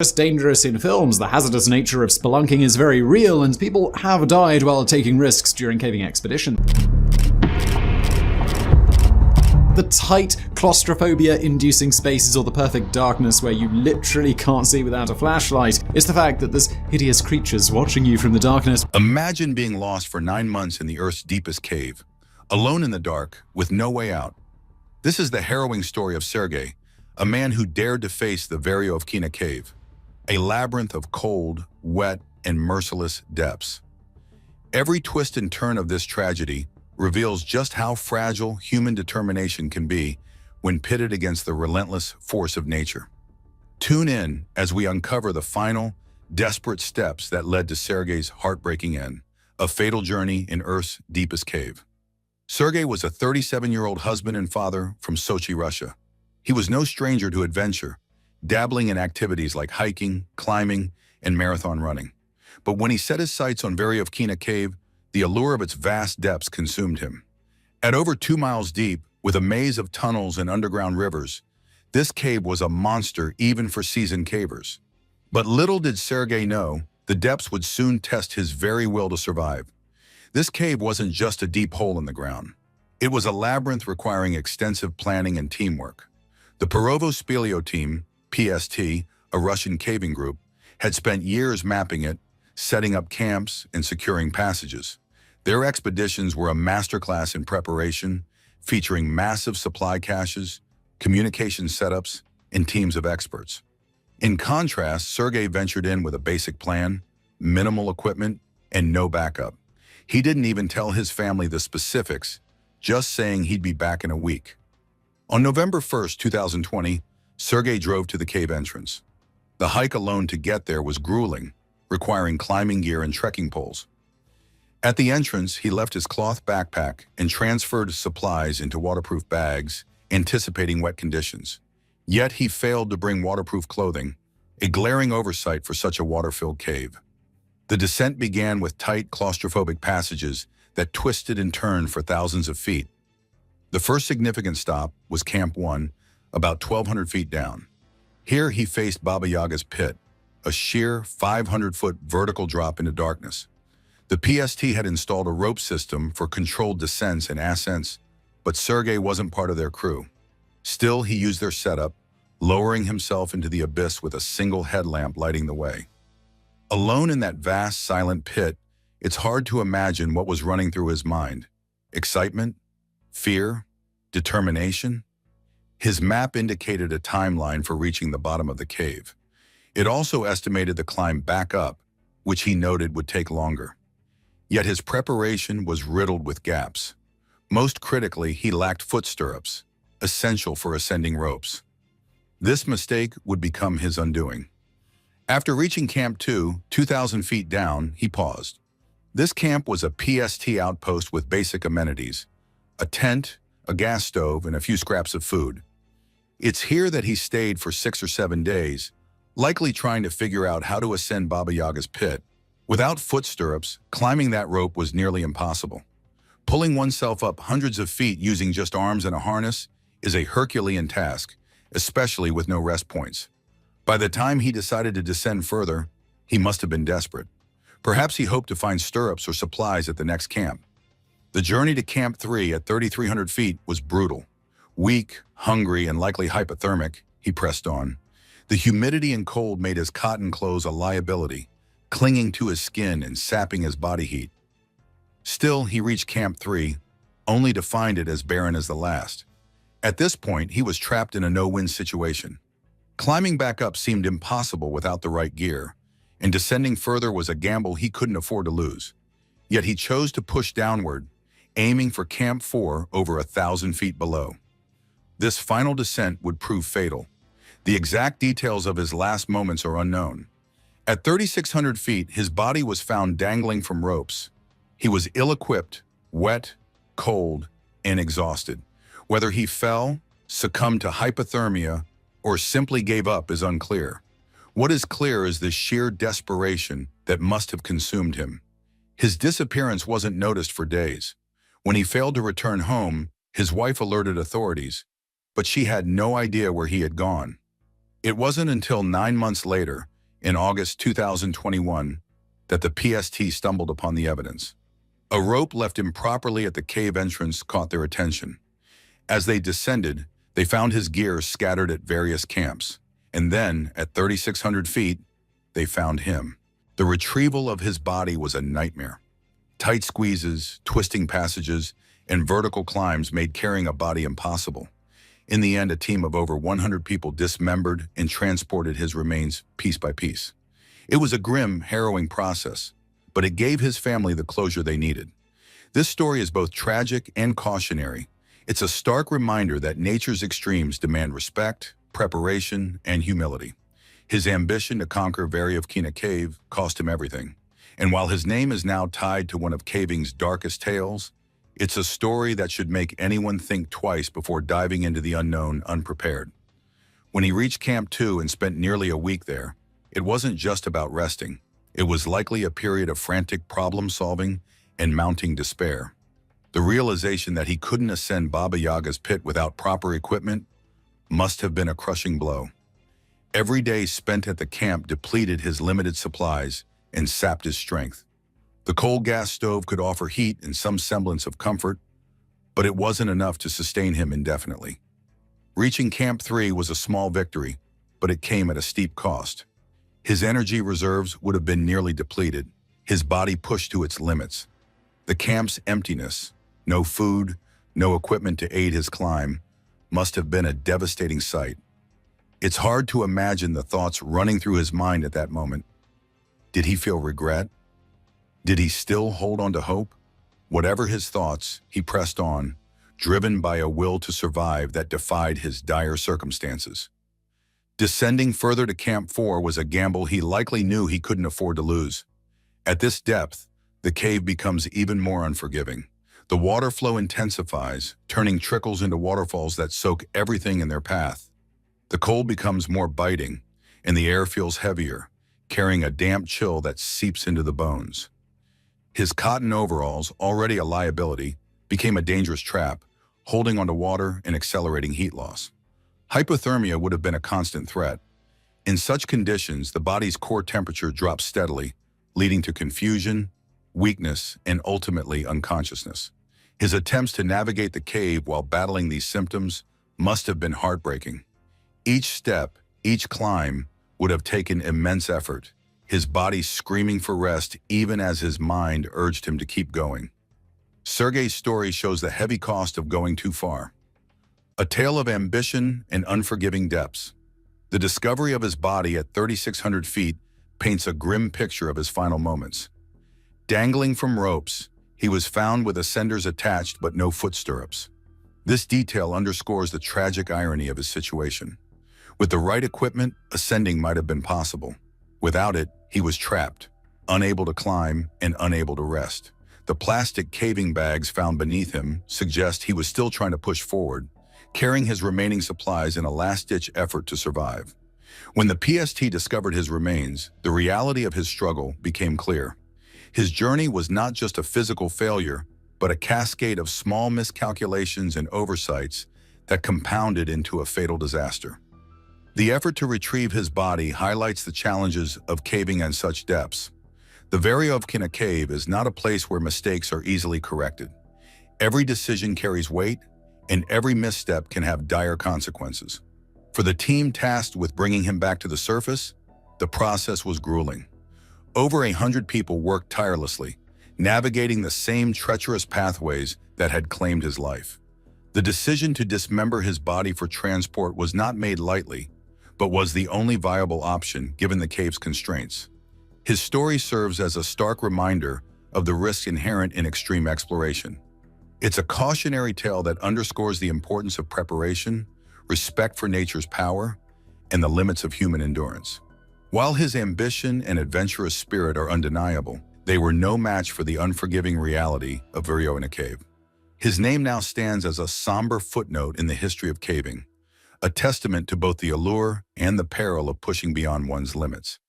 Just dangerous in films, the hazardous nature of spelunking is very real, and people have died while taking risks during caving expeditions. The tight, claustrophobia-inducing spaces or the perfect darkness where you literally can't see without a flashlight. It's the fact that there's hideous creatures watching you from the darkness. Imagine being lost for 9 months in the Earth's deepest cave, alone in the dark, with no way out. This is the harrowing story of Sergey, a man who dared to face the Veryovkina Cave, a labyrinth of cold, wet, and merciless depths. Every twist and turn of this tragedy reveals just how fragile human determination can be when pitted against the relentless force of nature. Tune in as we uncover the final, desperate steps that led to Sergey's heartbreaking end, a fatal journey in Earth's deepest cave. Sergey was a 37-year-old husband and father from Sochi, Russia. He was no stranger to adventure, dabbling in activities like hiking, climbing, and marathon running. But when he set his sights on Veryovkina Cave, the allure of its vast depths consumed him. At over 2 miles deep, with a maze of tunnels and underground rivers, this cave was a monster even for seasoned cavers. But little did Sergey know, the depths would soon test his very will to survive. This cave wasn't just a deep hole in the ground. It was a labyrinth requiring extensive planning and teamwork. The Veryovkina team, PST, a Russian caving group, had spent years mapping it, setting up camps, and securing passages. Their expeditions were a masterclass in preparation, featuring massive supply caches, communication setups, and teams of experts. In contrast, Sergey ventured in with a basic plan, minimal equipment, and no backup. He didn't even tell his family the specifics, just saying he'd be back in a week. On November 1st, 2020, Sergey drove to the cave entrance. The hike alone to get there was grueling, requiring climbing gear and trekking poles. At the entrance, he left his cloth backpack and transferred supplies into waterproof bags, anticipating wet conditions. Yet he failed to bring waterproof clothing, a glaring oversight for such a water-filled cave. The descent began with tight, claustrophobic passages that twisted and turned for thousands of feet. The first significant stop was Camp 1, about 1,200 feet down. Here he faced Baba Yaga's pit, a sheer 500-foot vertical drop into darkness. The PST had installed a rope system for controlled descents and ascents, but Sergey wasn't part of their crew. Still, he used their setup, lowering himself into the abyss with a single headlamp lighting the way. Alone in that vast, silent pit, it's hard to imagine what was running through his mind. Excitement? Fear? Determination? His map indicated a timeline for reaching the bottom of the cave. It also estimated the climb back up, which he noted would take longer. Yet his preparation was riddled with gaps. Most critically, he lacked foot stirrups, essential for ascending ropes. This mistake would become his undoing. After reaching Camp 2, 2,000 feet down, he paused. This camp was a PST outpost with basic amenities: a tent, a gas stove, and a few scraps of food. It's here that he stayed for 6 or 7 days, likely trying to figure out how to ascend Baba Yaga's pit. Without foot stirrups, climbing that rope was nearly impossible. Pulling oneself up hundreds of feet using just arms and a harness is a Herculean task, especially with no rest points. By the time he decided to descend further, he must have been desperate. Perhaps he hoped to find stirrups or supplies at the next camp. The journey to Camp 3 at 3,300 feet was brutal. Weak, hungry, and likely hypothermic, he pressed on. The humidity and cold made his cotton clothes a liability, clinging to his skin and sapping his body heat. Still, he reached Camp 3, only to find it as barren as the last. At this point, he was trapped in a no-win situation. Climbing back up seemed impossible without the right gear, and descending further was a gamble he couldn't afford to lose. Yet he chose to push downward, aiming for Camp 4 over 1,000 feet below. This final descent would prove fatal. The exact details of his last moments are unknown. At 3,600 feet, his body was found dangling from ropes. He was ill-equipped, wet, cold, and exhausted. Whether he fell, succumbed to hypothermia, or simply gave up is unclear. What is clear is the sheer desperation that must have consumed him. His disappearance wasn't noticed for days. When he failed to return home, his wife alerted authorities, but she had no idea where he had gone. It wasn't until 9 months later, in August 2021, that the PST stumbled upon the evidence. A rope left improperly at the cave entrance caught their attention. As they descended, they found his gear scattered at various camps. And then, at 3,600 feet, they found him. The retrieval of his body was a nightmare. Tight squeezes, twisting passages, and vertical climbs made carrying a body impossible. In the end, a team of over 100 people dismembered and transported his remains piece by piece. It was a grim, harrowing process, but it gave his family the closure they needed. This story is both tragic and cautionary. It's a stark reminder that nature's extremes demand respect, preparation, and humility. His ambition to conquer Veryovkina Cave cost him everything. And while his name is now tied to one of caving's darkest tales, it's a story that should make anyone think twice before diving into the unknown unprepared. When he reached Camp 2 and spent nearly a week there, it wasn't just about resting. It was likely a period of frantic problem-solving and mounting despair. The realization that he couldn't ascend Baba Yaga's pit without proper equipment must have been a crushing blow. Every day spent at the camp depleted his limited supplies and sapped his strength. The coal gas stove could offer heat and some semblance of comfort, but it wasn't enough to sustain him indefinitely. Reaching Camp 3 was a small victory, but it came at a steep cost. His energy reserves would have been nearly depleted, his body pushed to its limits. The camp's emptiness, no food, no equipment to aid his climb, must have been a devastating sight. It's hard to imagine the thoughts running through his mind at that moment. Did he feel regret? Did he still hold on to hope? Whatever his thoughts, he pressed on, driven by a will to survive that defied his dire circumstances. Descending further to Camp 4 was a gamble he likely knew he couldn't afford to lose. At this depth, the cave becomes even more unforgiving. The water flow intensifies, turning trickles into waterfalls that soak everything in their path. The cold becomes more biting, and the air feels heavier, carrying a damp chill that seeps into the bones. His cotton overalls, already a liability, became a dangerous trap, holding onto water and accelerating heat loss. Hypothermia would have been a constant threat. In such conditions, the body's core temperature drops steadily, leading to confusion, weakness, and ultimately unconsciousness. His attempts to navigate the cave while battling these symptoms must have been heartbreaking. Each step, each climb, would have taken immense effort, his body screaming for rest even as his mind urged him to keep going. Sergey's story shows the heavy cost of going too far. A tale of ambition and unforgiving depths. The discovery of his body at 3,600 feet paints a grim picture of his final moments. Dangling from ropes, he was found with ascenders attached but no foot stirrups. This detail underscores the tragic irony of his situation. With the right equipment, ascending might have been possible. Without it, he was trapped, unable to climb and unable to rest. The plastic caving bags found beneath him suggest he was still trying to push forward, carrying his remaining supplies in a last-ditch effort to survive. When the PST discovered his remains, the reality of his struggle became clear. His journey was not just a physical failure, but a cascade of small miscalculations and oversights that compounded into a fatal disaster. The effort to retrieve his body highlights the challenges of caving at such depths. The Veryovkina Cave is not a place where mistakes are easily corrected. Every decision carries weight, and every misstep can have dire consequences. For the team tasked with bringing him back to the surface, the process was grueling. Over 100 people worked tirelessly, navigating the same treacherous pathways that had claimed his life. The decision to dismember his body for transport was not made lightly, but was the only viable option given the cave's constraints. His story serves as a stark reminder of the risks inherent in extreme exploration. It's a cautionary tale that underscores the importance of preparation, respect for nature's power, and the limits of human endurance. While his ambition and adventurous spirit are undeniable, they were no match for the unforgiving reality of Veryovkina Cave. His name now stands as a somber footnote in the history of caving, a testament to both the allure and the peril of pushing beyond one's limits.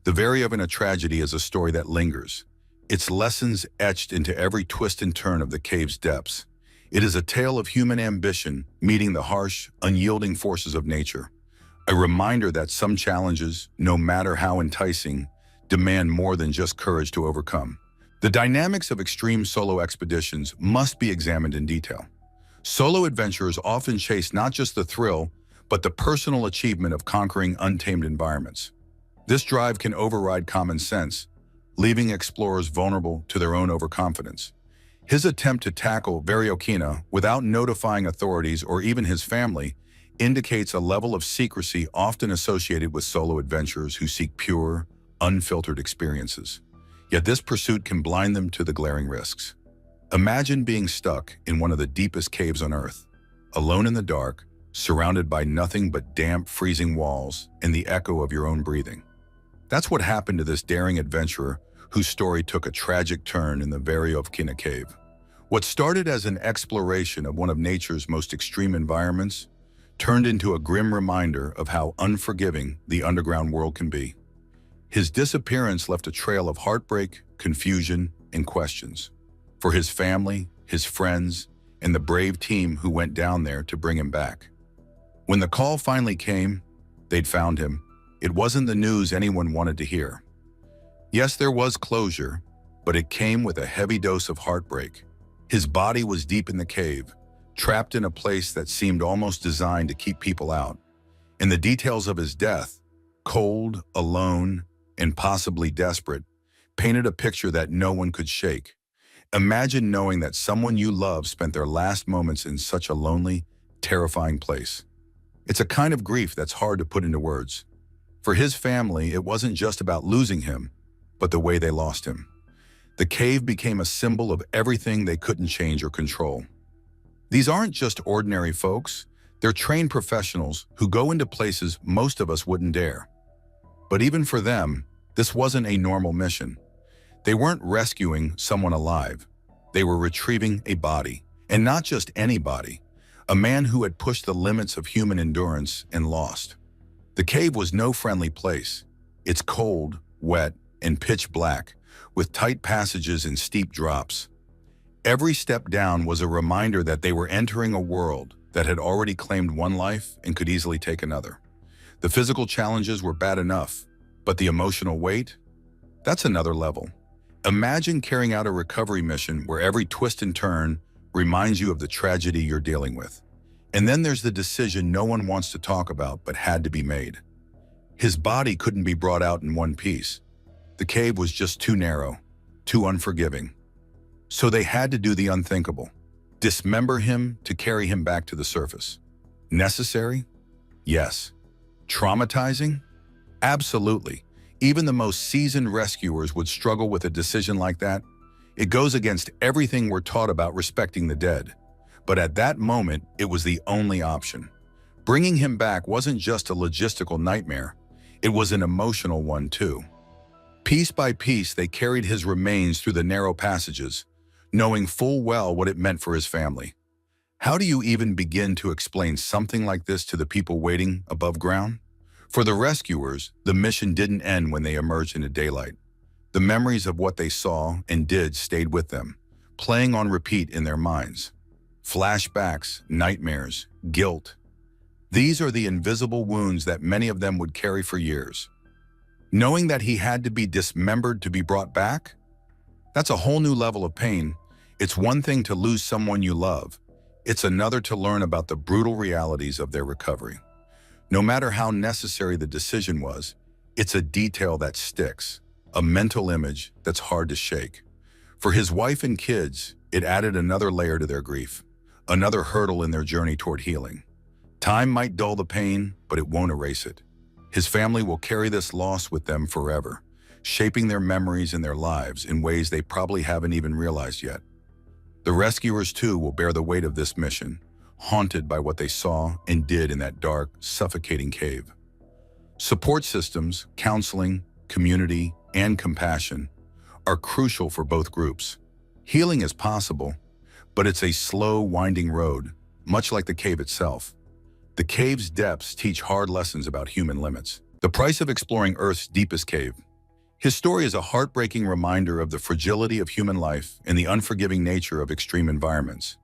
The Veryovkina tragedy is a story that lingers, its lessons etched into every twist and turn of the cave's depths. It is a tale of human ambition meeting the harsh, unyielding forces of nature, A reminder that some challenges, no matter how enticing, demand more than just courage to overcome. The dynamics of extreme solo expeditions must be examined in detail. Solo adventurers often chase not just the thrill, but the personal achievement of conquering untamed environments. This drive can override common sense, leaving explorers vulnerable to their own overconfidence. His attempt to tackle Veryovkina without notifying authorities or even his family indicates a level of secrecy often associated with solo adventurers who seek pure, unfiltered experiences. Yet this pursuit can blind them to the glaring risks. Imagine being stuck in one of the deepest caves on Earth, alone in the dark, surrounded by nothing but damp, freezing walls and the echo of your own breathing. That's what happened to this daring adventurer whose story took a tragic turn in the Veryovkina Cave. What started as an exploration of one of nature's most extreme environments turned into a grim reminder of how unforgiving the underground world can be. His disappearance left a trail of heartbreak, confusion, and questions for his family, his friends, and the brave team who went down there to bring him back. When the call finally came, they'd found him. It wasn't the news anyone wanted to hear. Yes, there was closure, but it came with a heavy dose of heartbreak. His body was deep in the cave, trapped in a place that seemed almost designed to keep people out. And the details of his death, cold, alone, and possibly desperate, painted a picture that no one could shake. Imagine knowing that someone you love spent their last moments in such a lonely, terrifying place. It's a kind of grief that's hard to put into words. For his family, it wasn't just about losing him, but the way they lost him. The cave became a symbol of everything they couldn't change or control. These aren't just ordinary folks, they're trained professionals who go into places most of us wouldn't dare. But even for them, this wasn't a normal mission. They weren't rescuing someone alive. They were retrieving a body, and not just any body, a man who had pushed the limits of human endurance and lost. The cave was no friendly place. It's cold, wet, and pitch black, with tight passages and steep drops. Every step down was a reminder that they were entering a world that had already claimed one life and could easily take another. The physical challenges were bad enough, but the emotional weight? That's another level. Imagine carrying out a recovery mission where every twist and turn reminds you of the tragedy you're dealing with. And then there's the decision no one wants to talk about but had to be made. His body couldn't be brought out in one piece. The cave was just too narrow, too unforgiving. So they had to do the unthinkable. Dismember him to carry him back to the surface. Necessary? Yes. Traumatizing? Absolutely. Even the most seasoned rescuers would struggle with a decision like that. It goes against everything we're taught about respecting the dead. But at that moment, it was the only option. Bringing him back wasn't just a logistical nightmare. It was an emotional one too. Piece by piece, they carried his remains through the narrow passages, knowing full well what it meant for his family. How do you even begin to explain something like this to the people waiting above ground? For the rescuers, the mission didn't end when they emerged into daylight. The memories of what they saw and did stayed with them, playing on repeat in their minds. Flashbacks, nightmares, guilt. These are the invisible wounds that many of them would carry for years. Knowing that he had to be dismembered to be brought back? That's a whole new level of pain. It's one thing to lose someone you love. It's another to learn about the brutal realities of their recovery. No matter how necessary the decision was, it's a detail that sticks, a mental image that's hard to shake. For his wife and kids, it added another layer to their grief, another hurdle in their journey toward healing. Time might dull the pain, but it won't erase it. His family will carry this loss with them forever, shaping their memories and their lives in ways they probably haven't even realized yet. The rescuers, too, will bear the weight of this mission, haunted by what they saw and did in that dark, suffocating cave. Support systems, counseling, community, and compassion are crucial for both groups. Healing is possible, but it's a slow, winding road, much like the cave itself. The cave's depths teach hard lessons about human limits. The price of exploring Earth's deepest cave. His story is a heartbreaking reminder of the fragility of human life and the unforgiving nature of extreme environments.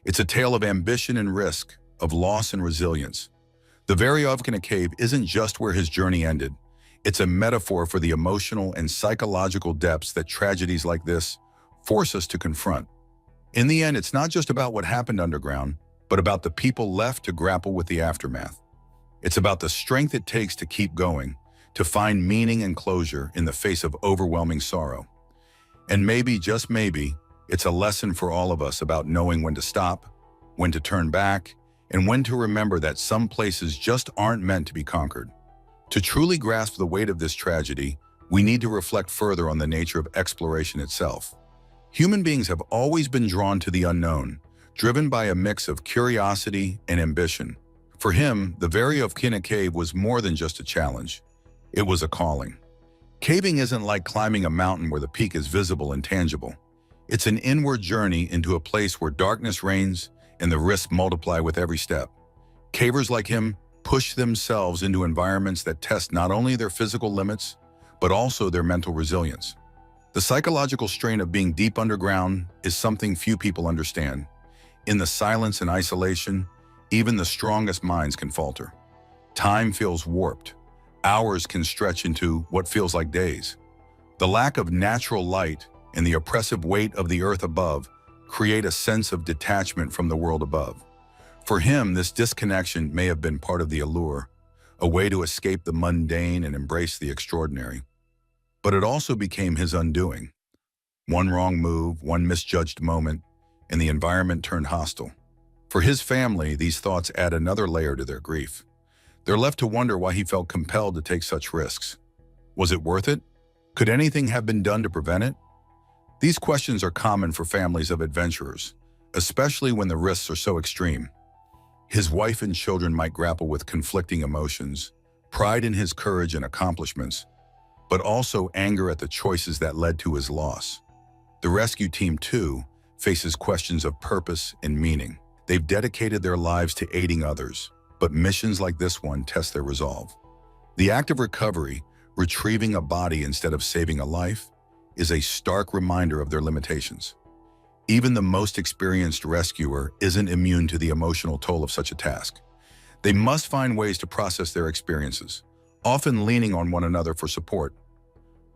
It's a tale of ambition and risk, of loss and resilience. The Veryovkina Cave isn't just where his journey ended. It's a metaphor for the emotional and psychological depths that tragedies like this force us to confront. In the end, it's not just about what happened underground, but about the people left to grapple with the aftermath. It's about the strength it takes to keep going, to find meaning and closure in the face of overwhelming sorrow. And maybe, just maybe, it's a lesson for all of us about knowing when to stop, when to turn back, and when to remember that some places just aren't meant to be conquered. To truly grasp the weight of this tragedy, we need to reflect further on the nature of exploration itself. Human beings have always been drawn to the unknown, driven by a mix of curiosity and ambition. For him, the Veryovkina Cave was more than just a challenge. It was a calling. Caving isn't like climbing a mountain where the peak is visible and tangible. It's an inward journey into a place where darkness reigns and the risks multiply with every step. Cavers like him push themselves into environments that test not only their physical limits, but also their mental resilience. The psychological strain of being deep underground is something few people understand. In the silence and isolation, even the strongest minds can falter. Time feels warped. Hours can stretch into what feels like days. The lack of natural light and the oppressive weight of the earth above create a sense of detachment from the world above. For him, this disconnection may have been part of the allure, a way to escape the mundane and embrace the extraordinary. But it also became his undoing. One wrong move, one misjudged moment, and the environment turned hostile. For his family, these thoughts add another layer to their grief. They're left to wonder why he felt compelled to take such risks. Was it worth it? Could anything have been done to prevent it? These questions are common for families of adventurers, especially when the risks are so extreme. His wife and children might grapple with conflicting emotions, pride in his courage and accomplishments, but also anger at the choices that led to his loss. The rescue team, too, faces questions of purpose and meaning. They've dedicated their lives to aiding others, but missions like this one test their resolve. The act of recovery, retrieving a body instead of saving a life, is a stark reminder of their limitations. Even the most experienced rescuer isn't immune to the emotional toll of such a task. They must find ways to process their experiences, often leaning on one another for support.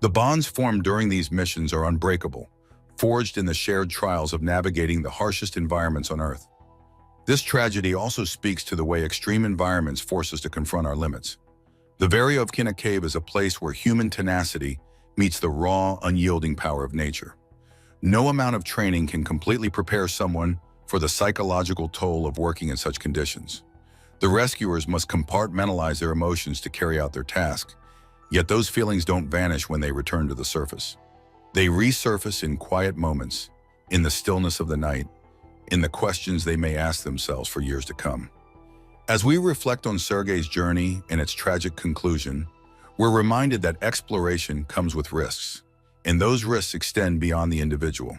The bonds formed during these missions are unbreakable, forged in the shared trials of navigating the harshest environments on Earth. This tragedy also speaks to the way extreme environments force us to confront our limits. The Veryovkina Cave is a place where human tenacity meets the raw, unyielding power of nature. No amount of training can completely prepare someone for the psychological toll of working in such conditions. The rescuers must compartmentalize their emotions to carry out their task, yet those feelings don't vanish when they return to the surface. They resurface in quiet moments, in the stillness of the night, in the questions they may ask themselves for years to come. As we reflect on Sergey's journey and its tragic conclusion, we're reminded that exploration comes with risks, and those risks extend beyond the individual.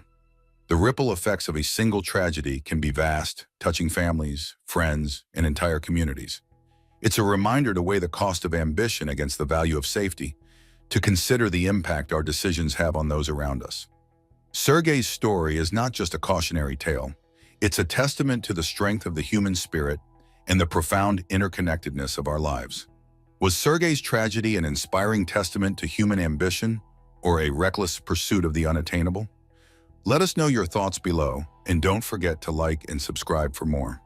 The ripple effects of a single tragedy can be vast, touching families, friends, and entire communities. It's a reminder to weigh the cost of ambition against the value of safety, to consider the impact our decisions have on those around us. Sergey's story is not just a cautionary tale. It's a testament to the strength of the human spirit and the profound interconnectedness of our lives. Was Sergey's tragedy an inspiring testament to human ambition or a reckless pursuit of the unattainable? Let us know your thoughts below, and don't forget to like and subscribe for more.